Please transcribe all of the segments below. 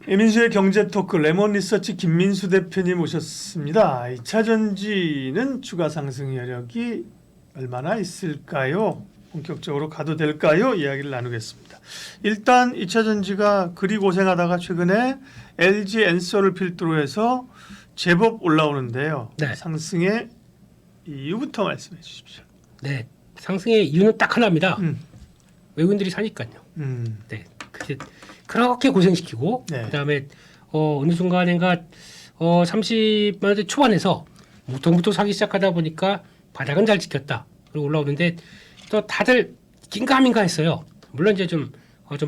이민수의 경제 토크 레몬 리서치 김민수 대표님 오셨습니다. 2차 전지는 추가 상승 여력이 얼마나 있을까요? 본격적으로 가도 될까요? 이야기를 나누겠습니다. 일단 2차 전지가 그리 고생하다가 최근에 LG 엔솔을 필두로 해서 제법 올라오는데요. 네. 상승의 이유부터 말씀해 주십시오. 네, 상승의 이유는 딱 하나입니다. 외국인들이 사니까요. 네, 그렇게 고생시키고 네. 그다음에 어느 순간인가 30만 원대 초반에서 무통부터 사기 시작하다 보니까 바닥은 잘 지켰다. 그리고 올라오는데 또 다들 긴가민가 했어요. 물론 이제 좀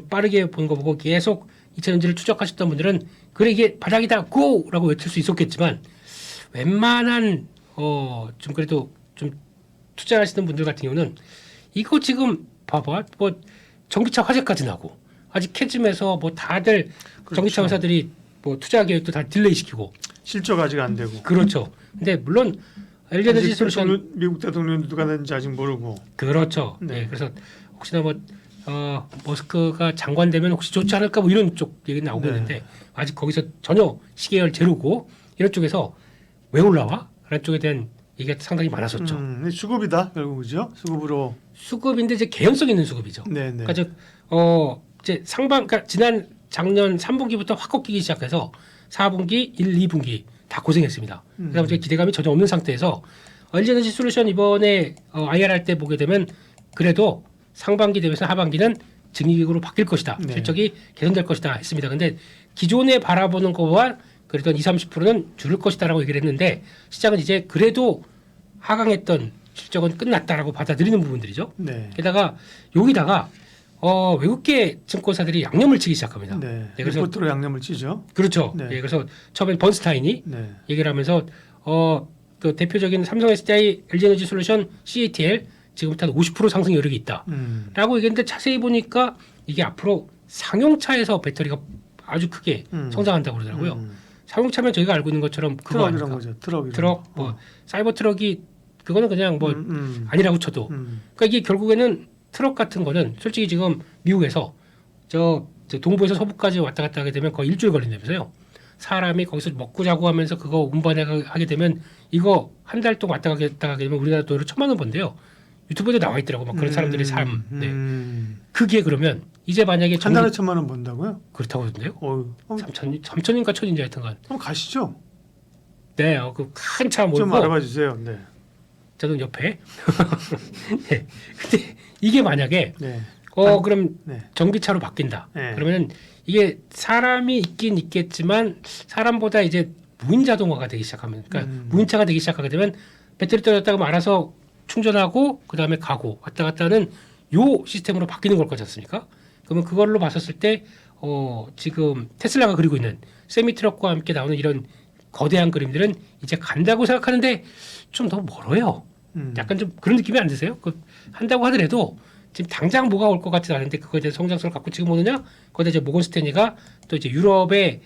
빠르게 보는 거 보고 계속 2차 전지를 추적하셨던 분들은 그래 이게 바닥이다 고라고 외칠 수 있었겠지만 웬만한 좀 그래도 좀 투자하시는 분들 같은 경우는 이거 지금 봐봐 뭐 전기차 화재까지 나고 아직 캐즘에서 뭐 다들 그렇죠. 전기차 회사들이 뭐 투자 계획도 다 딜레이 시키고 실적 아직 안 되고. 그렇죠. 근데 물론 LG에너지 솔루션 미국 대통령 누가 되는지 아직 모르고. 그렇죠. 네. 네. 그래서 혹시나 뭐 머스크가 장관 되면 혹시 좋지 않을까 뭐 이런 쪽 얘기 나오고 네. 있는데 아직 거기서 전혀 시계열 제로고 이런 쪽에서 왜 올라와? 라는 쪽에 대한 얘기가 상당히 많았었죠. 수급이다 결국 그죠? 수급으로. 수급인데 이제 개연성 있는 수급이죠. 네네. 그러니까 즉 이제 그러니까 지난 작년 3분기부터 확 꺾이기 시작해서 4분기, 1, 2분기 다 고생했습니다. 그래서 이제 기대감이 전혀 없는 상태에서 LG에너지 솔루션 이번에 IR 할 때 보게 되면 그래도 상반기 대비해서 하반기는 증이익으로 바뀔 것이다. 네. 실적이 개선될 것이다 했습니다. 근데 기존에 바라보는 것과 그래도 20, 30%는 줄을 것이다라고 얘기를 했는데 시장은 이제 그래도 하강했던 실적은 끝났다라고 받아들이는 부분들이죠. 네. 게다가 여기다가 외국계 증권사들이 양념을 치기 시작합니다. 네. 그래서 리포트로 양념을 치죠. 그렇죠. 네. 예, 그래서 처음엔 번스타인이 네. 얘기를 하면서 그 대표적인 삼성 SDI, LG에너지 솔루션, CATL 지금부터 한 50% 상승 여력이 있다라고 얘기했는데 자세히 보니까 이게 앞으로 상용차에서 배터리가 아주 크게 성장한다고 그러더라고요. 상용차면 저희가 알고 있는 것처럼 그거 트럭이란 아닙니까? 거죠. 트럭. 트럭, 뭐 사이버 트럭이 그거는 그냥 뭐 아니라고 쳐도 그러니까 이게 결국에는 트럭 같은 거는 솔직히 지금 미국에서 저 동부에서 서부까지 왔다 갔다 하게 되면 거의 일주일 걸린다면서요. 사람이 거기서 먹고 자고 하면서 그거 운반하게 되면 이거 한 달 동안 왔다 갔다 하게 되면 우리나라 돈으로 1,000만 원 번대요. 유튜브에도 나와 있더라고 막 그런 사람들의 삶. 네. 그게 그러면 이제 만약에 한 달에 1,000만 원 번다고요? 그렇다고 하던데요. 어휴. 3천인가 1,000인지 하여튼간. 그럼 가시죠. 네, 그 큰 차 몰고 좀 알아봐 주세요. 네. 저는 옆에. 네. 근데 이게 만약에 네. 그럼 네. 전기차로 바뀐다. 네. 그러면 이게 사람이 있긴 있겠지만 사람보다 이제 무인 자동화가 되기 시작하면, 그러니까 무인차가 되기 시작하게 되면 배터리 떨어졌다고 하면 알아서 충전하고 그 다음에 가고 왔다 갔다 하는 요 시스템으로 바뀌는 걸 거지 않습니까? 그러면 그걸로 봤었을 때 지금 테슬라가 그리고 있는 세미 트럭과 함께 나오는 이런 거대한 그림들은 이제 간다고 생각하는데 좀 너무 멀어요. 약간 좀 그런 느낌이 안 드세요? 한다고 하더라도 지금 당장 뭐가 올 것 같지는 않은데 그거에 대한 성장성을 갖고 지금 오느냐? 거기다 이제 모건 스탠리가 또 이제 유럽의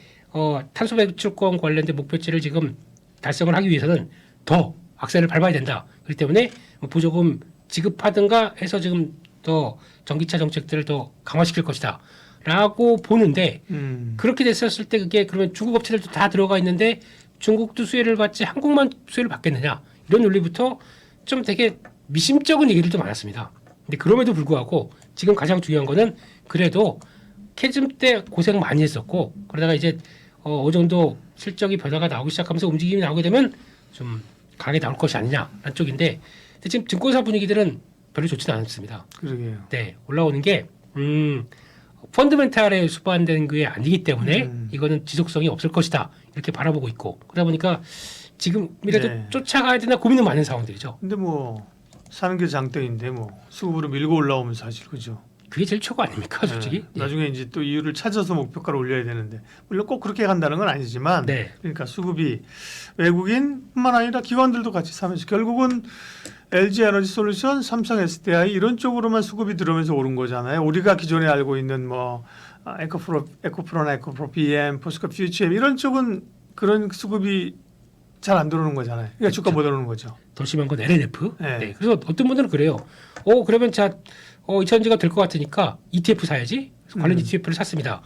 탄소 배출권 관련된 목표치를 지금 달성을 하기 위해서는 더 악셀을 밟아야 된다. 그렇기 때문에 보조금 지급하든가 해서 지금 더 전기차 정책들을 더 강화시킬 것이다. 라고 보는데 그렇게 됐었을 때 그게 그러면 중국 업체들도 다 들어가 있는데 중국도 수혜를 받지 한국만 수혜를 받겠느냐. 이런 논리부터 좀 되게 미심쩍은 얘기들도 많았습니다. 근데 그럼에도 불구하고 지금 가장 중요한 거는 그래도 캐즘 때 고생 많이 했었고 그러다가 이제 어느 정도 실적이 변화가 나오기 시작하면서 움직임이 나오게 되면 좀 강하게 나올 것이 아니냐라는 쪽인데 근데 지금 증권사 분위기들은 별로 좋지는 않습니다. 그러게요. 네, 올라오는 게 펀드멘탈에 수반된 게 아니기 때문에 이거는 지속성이 없을 것이다 이렇게 바라보고 있고 그러다 보니까 지금이라도 네. 쫓아가야 되나 고민은 많은 상황들이죠. 근데 뭐 사는 게 장땡인데 뭐 수급으로 밀고 올라오면 사실 그죠. 그게 제일 최고 아닙니까, 솔직히? 네. 나중에 이제 또 이유를 찾아서 목표가를 올려야 되는데 물론 꼭 그렇게 간다는 건 아니지만 네. 그러니까 수급이 외국인뿐만 아니라 기관들도 같이 사면서 결국은 LG 에너지 솔루션, 삼성 SDI 이런 쪽으로만 수급이 들어오면서 오른 거잖아요. 우리가 기존에 알고 있는 뭐 에코프로나 에코프로 BM, 포스코 퓨처엠 이런 쪽은 그런 수급이 잘 안 들어오는 거잖아요. 그러니까 주가 못 오르는 거죠. 더 심한 건 LNF. 네. 네. 그래서 어떤 분들은 그래요. 그러면 자, 2차전지가 될 것 같으니까 ETF 사야지. 그래서 관련 ETF를 샀습니다.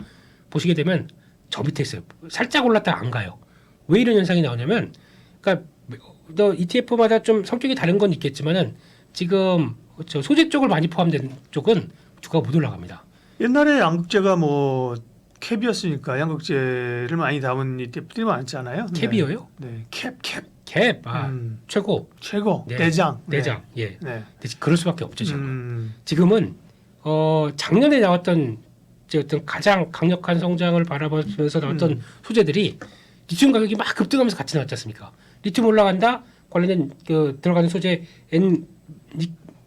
보시게 되면 저 밑에 있어요. 살짝 올랐다 안 가요. 왜 이런 현상이 나오냐면, 그러니까 너 ETF마다 좀 성격이 다른 건 있겠지만은 지금 저 소재 쪽을 많이 포함된 쪽은 주가가 못 올라갑니다. 옛날에 양극재가 뭐 캡이었으니까 양극재를 많이 담은 ETF들이 많잖아요. 캡이요요? 네, 캡. 캡, 최고, 최고. 네. 대장. 대장. 예. 네. 근데 그럴 수밖에 없죠 지금. 음. 지금은 작년에 나왔던 이제 어떤 가장 강력한 성장을 바라보면서 나왔던 소재들이 리튬 가격이 막 급등하면서 같이 나왔지 않습니까? 리튬 올라간다 관련된 그 들어가는 소재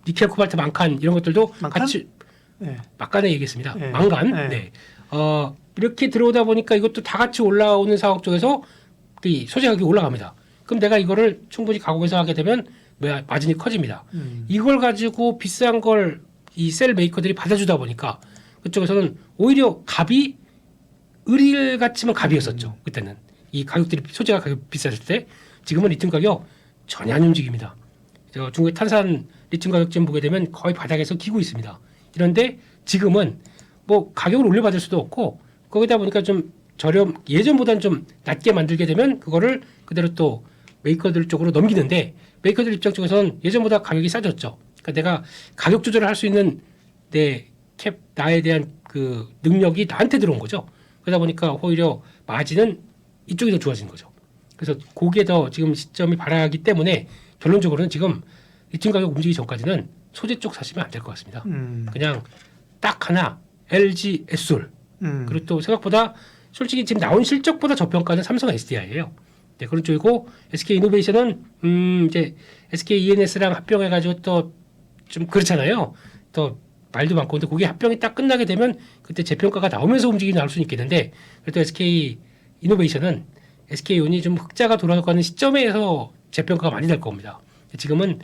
니켈, 코발트, 망간 이런 것들도 망간? 같이 네. 막간에 얘기했습니다. 네. 망간. 네. 네. 이렇게 들어오다 보니까 이것도 다 같이 올라오는 상황 쪽에서 이 소재 가격이 올라갑니다. 그럼 내가 이거를 충분히 가공해서 하게 되면 마진이 커집니다. 이걸 가지고 비싼 걸 이 셀 메이커들이 받아주다 보니까 그쪽에서는 오히려 갑이 을일 같지만 갑이었었죠. 그때는 이 가격들이 소재가 가격 비쌌을 때 지금은 리튬 가격 전혀 안 움직입니다. 저 중국의 탄산 리튬 가격 좀 보게 되면 거의 바닥에서 기고 있습니다. 이런데 지금은 뭐 가격을 올려받을 수도 없고 거기다 보니까 좀 예전보다는 좀 낮게 만들게 되면 그거를 그대로 또 메이커들 쪽으로 넘기는데 메이커들 입장 쪽에서는 예전보다 가격이 싸졌죠. 그러니까 내가 가격 조절을 할 수 있는 나에 대한 그 능력이 나한테 들어온 거죠. 그러다 보니까 오히려 마진은 이쪽이 더 좋아지는 거죠. 그래서 그게 더 지금 시점이 발하기 때문에 결론적으로는 지금 리튬 가격 움직이기 전까지는 소재 쪽 사시면 안 될 것 같습니다. 그냥 딱 하나 LG 에솔 그리고 또 생각보다 솔직히 지금 나온 실적보다 저평가는 삼성 SDI예요. 네, 그런 쪽이고 SK 이노베이션은 이제 SK ENS랑 합병해가지고 또 좀 그렇잖아요. 또 말도 많고 근데 그게 합병이 딱 끝나게 되면 그때 재평가가 나오면서 움직임이 나올 수는 있겠는데 그래도 SK 이노베이션은 SK온이 좀 흑자가 돌아가는 시점에서 재평가가 많이 될 겁니다. 지금은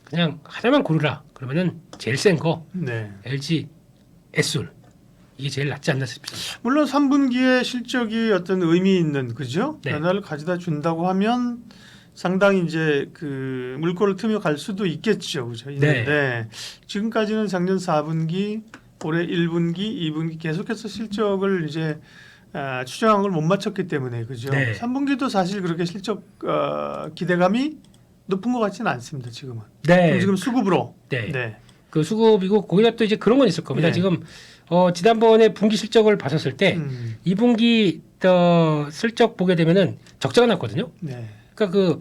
그냥 하나만 고르라 그러면은 제일 센 거 네. LG 에솔 이게 제일 낫지 않나 싶습니다. 물론 3분기에 실적이 어떤 의미 있는 그죠? 네. 변화를 가져다 준다고 하면 상당히 이제 그 물꼬를 트며 갈 수도 있겠죠. 그죠? 있는데 지금까지는 작년 4분기, 올해 1분기, 2분기 계속해서 실적을 이제 추정한 걸 못 맞췄기 때문에 그죠? 네. 3분기도 사실 그렇게 실적 기대감이 높은 것 같지는 않습니다. 지금은. 네. 그럼 지금 수급으로. 네. 네. 그 수급이고 거기다 또 이제 그런 건 있을 겁니다. 네. 지금 지난번에 분기 실적을 봤었을 때 2분기 실적 보게 되면은 적자가 났거든요. 네. 그러니까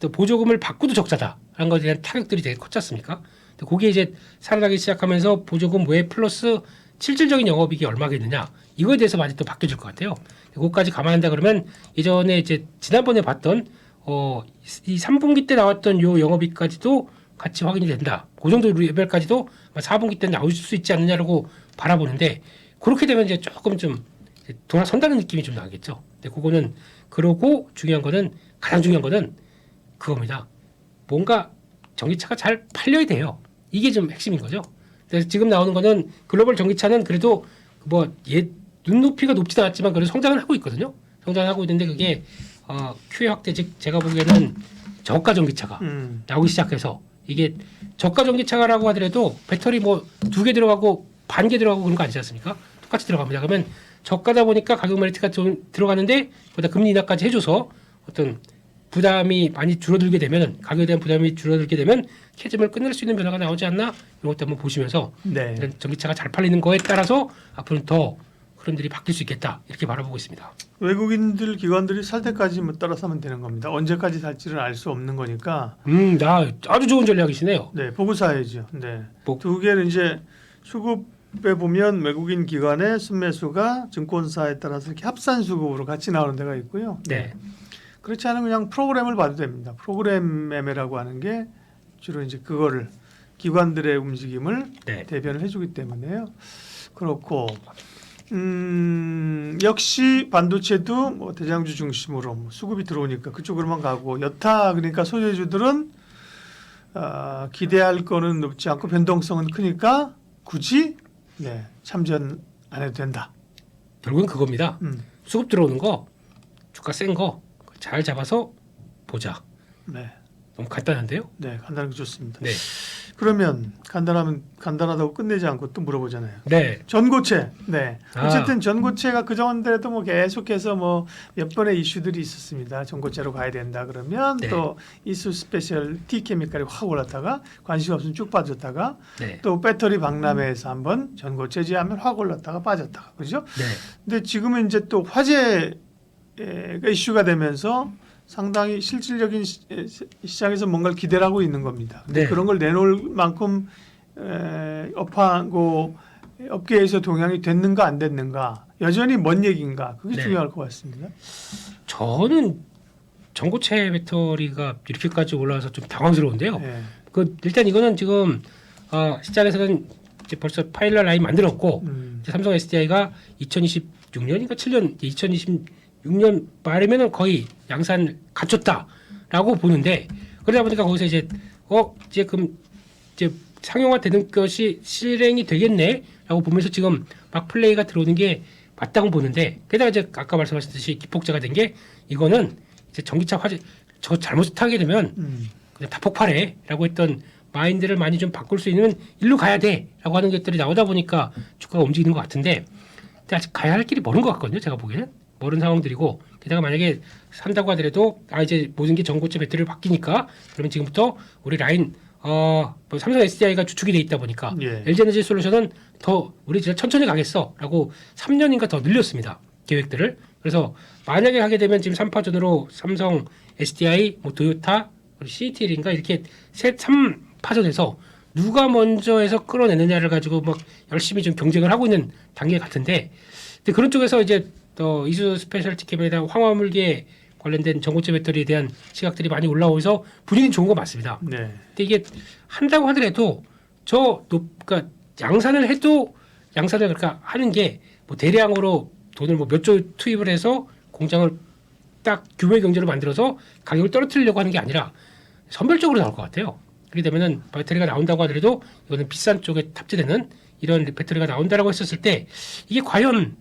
또 보조금을 받고도 적자다라는 것에 대한 타격들이 되게 컸지 않습니까? 근데 그게 이제 살아나기 시작하면서 보조금 외 플러스 실질적인 영업이익이 얼마겠느냐 이거에 대해서 많이 또 바뀌어질 것 같아요. 그것까지 감안한다 그러면 예전에 이제 지난번에 봤던 이 3분기 때 나왔던 요 영업이익까지도 같이 확인이 된다. 그 정도 레벨까지도 4분기 때 나올 수 있지 않느냐라고 바라보는데 그렇게 되면 이제 조금 좀 돌아선다는 느낌이 좀 나겠죠. 근데 그거는 그러고 가장 중요한 거는 그겁니다. 뭔가 전기차가 잘 팔려야 돼요. 이게 좀 핵심인 거죠. 그래서 지금 나오는 거는 글로벌 전기차는 그래도 눈높이가 높지는 않았지만 그래도 성장을 하고 있거든요. 성장을 하고 있는데 그게 큐의 확대 즉 제가 보기에는 저가 전기차가 나오기 시작해서 이게 저가 전기차라고 하더라도 배터리 뭐 2개 들어가고 반 개 들어가고 그런 거 아니지 않습니까? 똑같이 들어갑니다. 그러면 저가다 보니까 가격 메리트가 좀 들어가는데 거기다 금리 인하까지 해줘서 어떤 부담이 많이 줄어들게 되면 가격에 대한 부담이 줄어들게 되면 캐즘을 끝낼 수 있는 변화가 나오지 않나 이런 것도 한번 보시면서 네. 이런 전기차가 잘 팔리는 거에 따라서 앞으로는 더 흐름들이 바뀔 수 있겠다 이렇게 바라보고 있습니다. 외국인들 기관들이 살 때까지 따라 사면 되는 겁니다. 언제까지 살지를 알 수 없는 거니까. 나 아주 좋은 전략이시네요. 네, 보고 사야죠. 네. 뭐. 두 개는 이제 수급에 보면 외국인 기관의 순매수가 증권사에 따라서 이렇게 합산 수급으로 같이 나오는 데가 있고요. 네. 그렇지 않으면 그냥 프로그램을 봐도 됩니다. 프로그램 매매라고 하는 게 주로 이제 그거를 기관들의 움직임을 네. 대변을 해주기 때문에요. 그렇고 역시 반도체도 뭐 대장주 중심으로 뭐 수급이 들어오니까 그쪽으로만 가고 여타 그러니까 소재주들은 기대할 거는 높지 않고 변동성은 크니까 굳이 참전 안 해도 된다. 결국은 그겁니다. 수급 들어오는 거 주가 센 거 잘 잡아서 보자. 네, 너무 간단한데요? 네, 간단하게 좋습니다. 네. 그러면 간단하다고 끝내지 않고 또 물어보잖아요. 네. 전고체. 네. 아. 어쨌든 전고체가 그전에도 뭐 계속해서 뭐 몇 번의 이슈들이 있었습니다. 전고체로 가야 된다 그러면 네. 또 이수 스페셜 T 케미칼이 확 올랐다가 관심 없으면 쭉 빠졌다가 네. 또 배터리 박람회에서 한번 전고체 제하면 확 올랐다가 빠졌다가 그죠? 네. 근데 지금은 이제 또 화재가 이슈가 되면서 상당히 실질적인 시장에서 뭔가를 기대를 하고 있는 겁니다. 근데 네. 그런 걸 내놓을 만큼 업하고 업계에서 동향이 됐는가 안 됐는가 여전히 먼 얘기인가 그게 네. 중요할 것 같습니다. 저는 전고체 배터리가 이렇게까지 올라와서 좀 당황스러운데요. 네. 일단 이거는 지금 시장에서는 이제 벌써 파일럿 라인 만들었고 이제 삼성 SDI가 2026년인가 7년 2026년 말이면은 거의 양산 갖췄다라고 보는데 그러다 보니까 거기서 이제 이제 그럼 이제 상용화되는 것이 실행이 되겠네라고 보면서 지금 막 플레이가 들어오는 게 맞다고 보는데 게다가 이제 아까 말씀하셨듯이 기폭제가 된 게 이거는 이제 전기차 화재 저 잘못하게 되면 그냥 다 폭발해라고 했던 마인드를 많이 좀 바꿀 수 있는 일로 가야 돼라고 하는 것들이 나오다 보니까 주가가 움직이는 것 같은데 근데 아직 가야 할 길이 멀은 것 같거든요. 제가 보기에는 멀은 상황들이고 게다가 만약에 산다고 하더라도 이제 모든 게 전고체 배터리를 바뀌니까 그러면 지금부터 우리 라인 뭐 삼성 SDI가 주축이 돼 있다 보니까 예. LG에너지 솔루션은 더 우리 진짜 천천히 가겠어라고 3년인가 더 늘렸습니다. 계획들을. 그래서 만약에 하게 되면 지금 3파전으로 삼성, SDI, 뭐 토요타, CATL인가 이렇게 3파전에서 누가 먼저 해서 끌어내느냐를 가지고 막 열심히 좀 경쟁을 하고 있는 단계 같은데 근데 그런 쪽에서 이제 이수 스페셜티 캡에 대한 황화물계 관련된 전고체 배터리에 대한 시각들이 많이 올라오면서 분위기는 좋은 거 맞습니다. 네. 근데 이게 한다고 하더라도 그러니까 양산을 해도 양산을 그러니까 하는 게 뭐 대량으로 돈을 뭐 몇 조 투입을 해서 공장을 딱 규모의 경제로 만들어서 가격을 떨어뜨리려고 하는 게 아니라 선별적으로 나올 것 같아요. 그렇게 되면은 배터리가 나온다고 하더라도 이거는 비싼 쪽에 탑재되는 이런 배터리가 나온다라고 했었을 때 이게 과연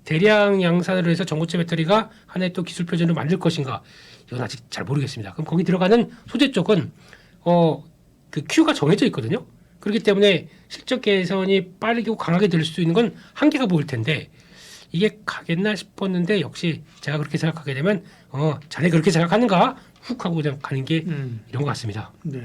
대량 양산으로 해서 전고체 배터리가 하나의 또 기술 표준을 만들 것인가 이건 아직 잘 모르겠습니다. 그럼 거기 들어가는 소재 쪽은 그 큐가 정해져 있거든요. 그렇기 때문에 실적 개선이 빠르고 강하게 될 수 있는 건 한계가 보일 텐데 이게 가겠나 싶었는데 역시 제가 그렇게 생각하게 되면 자네 그렇게 생각하는가 훅 하고 그냥 가는 게 이런 것 같습니다. 네.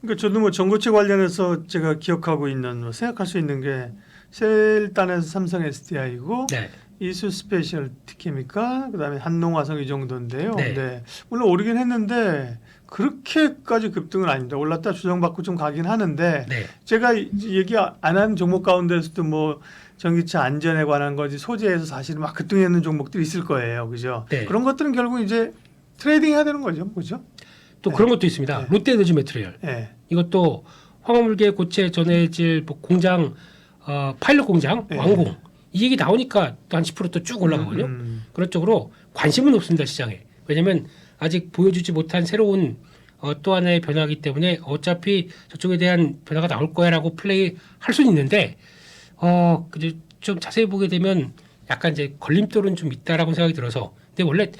그러니까 저도 뭐 전고체 관련해서 제가 기억하고 있는 뭐 생각할 수 있는 게 셀단에서 삼성 SDI고 네. 이수 스페셜 티케미카 그다음에 한농화성 이 정도인데요. 네. 네. 물론 오르긴 했는데 그렇게까지 급등은 아닙니다. 올랐다 조정받고 좀 가긴 하는데 네. 제가 얘기 안 한 종목 가운데서도 뭐 전기차 안전에 관한 거지 소재에서 사실 막 급등했는 종목들이 있을 거예요. 그죠? 네. 그런 것들은 결국 이제 트레이딩 해야 되는 거죠. 그죠? 또 네. 그런 것도 있습니다. 네. 롯데에너지 매트리얼 네. 이것도 황화물계 고체 전해질 뭐 공장 파일럿 공장 네. 완공 이 얘기 나오니까 또 한 10% 또 쭉 올라가거든요. 그런 쪽으로 관심은 없습니다 시장에. 왜냐하면 아직 보여주지 못한 새로운 또 하나의 변화이기 때문에 어차피 저쪽에 대한 변화가 나올 거야라고 플레이 할 수는 있는데 좀 자세히 보게 되면 약간 이제 걸림돌은 좀 있다라고 생각이 들어서 근데 원래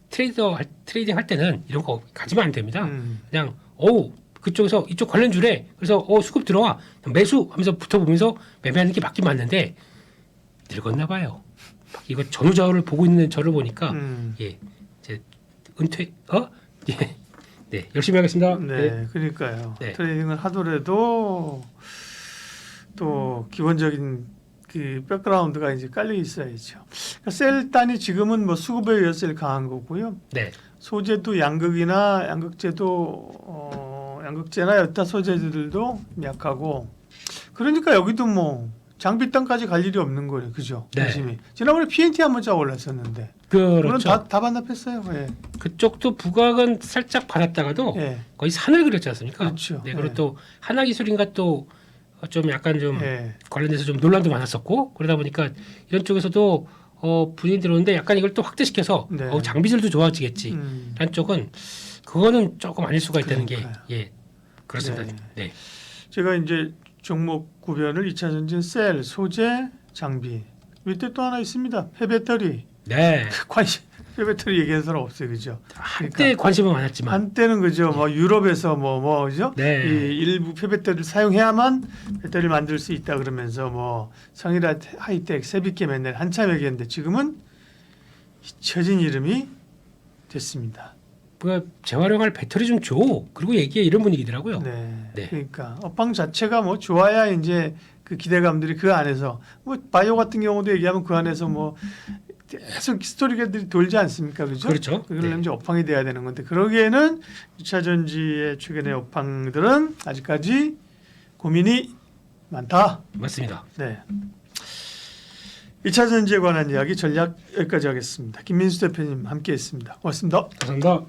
트레이딩 할 때는 이런 거 가지면 안 됩니다. 그냥 그쪽에서 이쪽 관련 주래 그래서 수급 들어와 매수 하면서 붙어보면서 매매하는 게 맞긴 맞는데 늙었나 봐요. 이거 전후좌우를 보고 있는 저를 보니까 예 이제 은퇴 예. 네 열심히 하겠습니다. 네, 그러니까요. 네. 트레이딩을 하더라도 또 기본적인 그 백그라운드가 이제 깔려 있어야죠. 그러니까 셀단이 지금은 뭐 수급에 의해서 제일 강한 거고요. 네. 소재도 양극이나 양극재나 여타 소재들도 약하고 그러니까 여기도 뭐 장비땅까지 갈 일이 없는 거예요. 그죠? 네. 열심히. 지난번에 PNT 한번 쫙 올랐었는데 물론 그렇죠. 다 반납했어요. 예. 그쪽도 부각은 살짝 받았다가도 예. 거의 산을 그렸지 않습니까? 그렇죠. 네, 그리고 예. 또 하나기술인가 또 좀 약간 좀 예. 관련돼서 좀 논란도 많았었고 그러다 보니까 이런 쪽에서도 분위기 들어오는데 약간 이걸 또 확대시켜서 네. 장비질도 좋아지겠지. 라는 쪽은 그거는 조금 아닐 수가 있다는 게 그러니까요. 그렇습니다. 네. 네. 제가 이제 종목 구별을 2차 전지 셀, 소재, 장비 밑에 또 하나 있습니다. 폐배터리. 네. 관심 폐배터리 얘기하는 사람 없어요, 그죠? 한때 관심은 많았지만 한때는 그죠, 뭐 유럽에서 뭐 그죠? 네. 이 일부 폐배터리를 사용해야만 배터리를 만들 수 있다 그러면서 뭐 성일아 하이텍 세비케 맨날 한참 얘기했는데 지금은 잊혀진 이름이 됐습니다. 그 재활용할 배터리 좀 줘. 그리고 얘기해 이런 분위기더라고요. 네. 네. 그러니까 업황 자체가 뭐 좋아야 이제 그 기대감들이 그 안에서 뭐 바이오 같은 경우도 얘기하면 그 안에서 뭐 계속 스토리들이 돌지 않습니까, 그죠? 그렇죠. 그걸로 네. 이제 업황이 돼야 되는 건데 그러기에는 2차 전지의 최근의 업황들은 아직까지 고민이 많다. 맞습니다. 네. 2차 전지에 관한 이야기 전략 여기까지 하겠습니다. 김민수 대표님 함께했습니다. 고맙습니다. 감사합니다.